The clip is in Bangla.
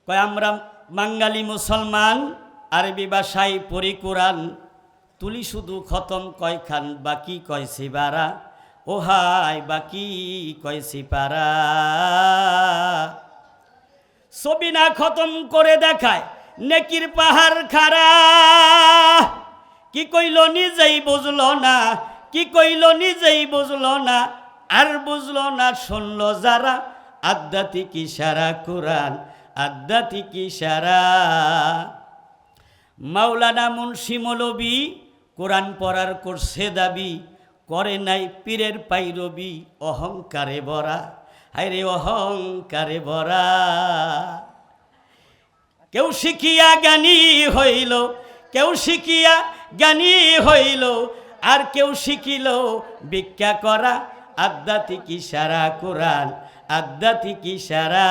কয় আমরা বাঙালি মুসলমান, আরবি ভাষায় পড়ি কোরআন, তুলি শুধু খতম কয়খান, বাকি কয় সিবারা, ও হাই বাকি কয় সিপারা। ছবি না খতম করে দেখায় নেকির পাহাড় খাড়া, কি কইল নিজেই বুঝলো না, কি কইল নিজেই বুঝলো না, আর বুঝলো না শুনল যারা, আধ্যাত্মিক ইশারা কোরআন, আধ্যাত্মিক ইশারা। মাওলানা মুন্সি মৌলবী কোরআন পড়ার করছে দাবি, করে নাই পীরের পাইরবি, অহংকারে ভরা, হায়রে অহংকারে ভরা। কেউ শিখিয়া জ্ঞানী হইল, কেউ শিখিয়া জ্ঞানী হইল, আর কেউ শিখিল ভিক্ষা করা, আধ্যাত্মিক ইশারা কোরআন, আধ্যাত্মিক ইশারা।